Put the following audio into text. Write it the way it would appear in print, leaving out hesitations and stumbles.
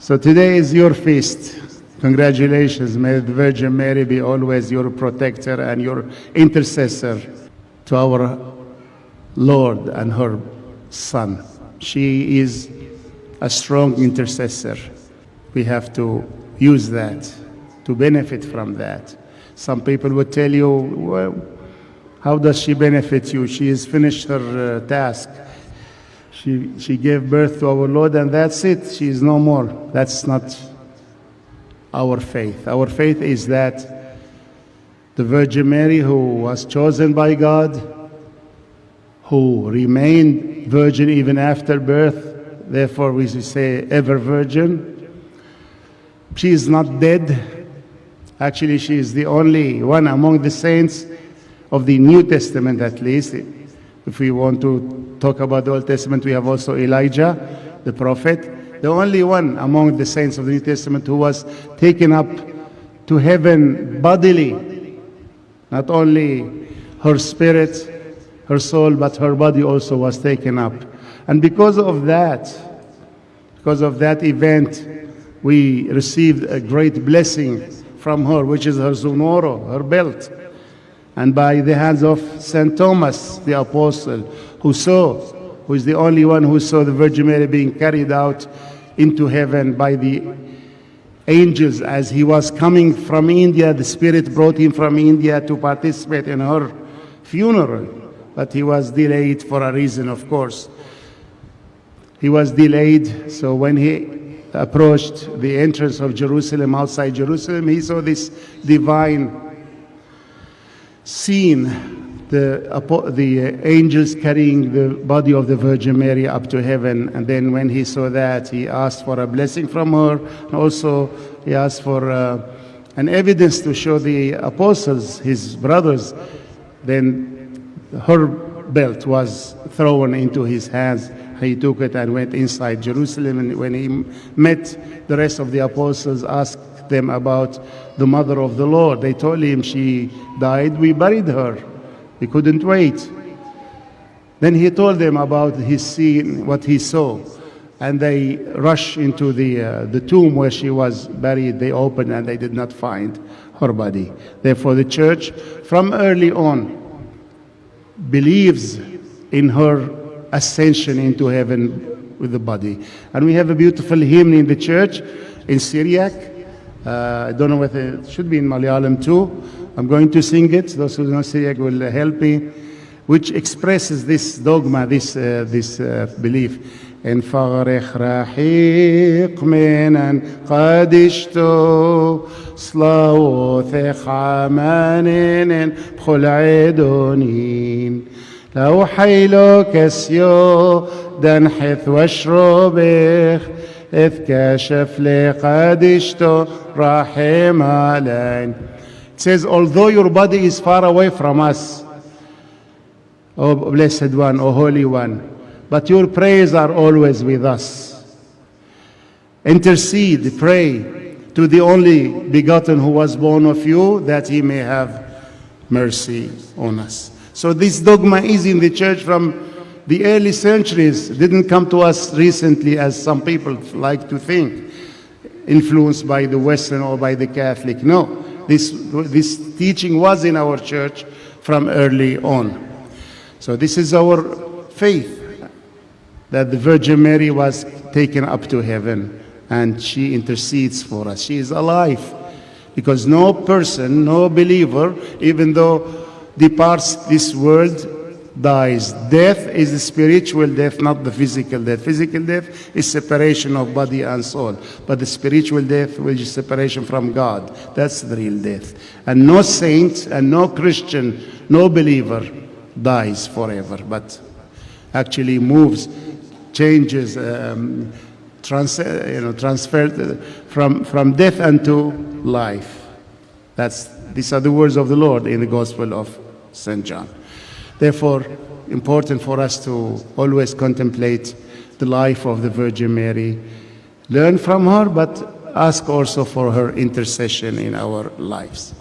So today is your feast. Congratulations. May the Virgin Mary be always your protector and your intercessor to our Lord and her Son. She is a strong intercessor. We have to use that, to benefit from that. Some people would tell you, well, how does she benefit you? She has finished her task. She gave birth to our Lord and that's it. She is no more. That's not our faith. Our faith is that the Virgin Mary, who was chosen by God, who remained virgin even after birth, therefore we say ever virgin. She is not dead. Actually, she is the only one among the saints of the New Testament, at least. If we want to talk about the Old Testament, we have also Elijah, the prophet, the only one among the saints of the New Testament who was taken up to heaven bodily. Not only her spirit, her soul, but her body also was taken up. And because of that event, we received a great blessing from her, which is her zoonoro, her belt. And by the hands of St. Thomas, the apostle, who is the only one who saw the Virgin Mary being carried out into heaven by the angels as he was coming from India. The Spirit brought him from India to participate in her funeral. But he was delayed for a reason, of course. He was delayed, so when he approached the entrance of Jerusalem, outside Jerusalem, he saw this divine scene, the angels carrying the body of the Virgin Mary up to heaven. And then when he saw that, he asked for a blessing from her. And also, he asked for an evidence to show the apostles, his brothers. Then her belt was thrown into his hands. He took it and went inside Jerusalem. And when he met the rest of the apostles, asked them about the mother of the Lord. They told him she died. We buried her. We couldn't wait. Then he told them about his scene, what he saw. And they rushed into the tomb where she was buried. They opened and they did not find her body. Therefore, the church from early on believes in her ascension into heaven with the body. And we have a beautiful hymn in the church in Syriac. I don't know whether it should be in Malayalam too. I'm going to sing it. Those who know Syriac will help me, which expresses this dogma, this belief. En farech rahiq minan qadishto slawotech amanin b'chol edonin lau haylo kasyo danhith washrobech إذ كشف لقدشته رحم علينا. It says, although your body is far away from us, O Blessed One, O Holy One, but your prayers are always with us. Intercede, pray to the only begotten who was born of you, that he may have mercy on us. So this dogma is in the church from the early centuries. It didn't come to us recently, as some people like to think, influenced by the Western or by the Catholic. No, this teaching was in our church from early on. So this is our faith, that the Virgin Mary was taken up to heaven and she intercedes for us. She is alive, because no person, no believer, even though departs this world, dies. Death is the spiritual death, not the physical death. Physical death is separation of body and soul. But the spiritual death, which is separation from God, that's the real death. And no saint and no Christian, no believer dies forever, but actually moves, changes, transferred from death unto life. These are the words of the Lord in the Gospel of St. John. Therefore, important for us to always contemplate the life of the Virgin Mary, learn from her, but ask also for her intercession in our lives.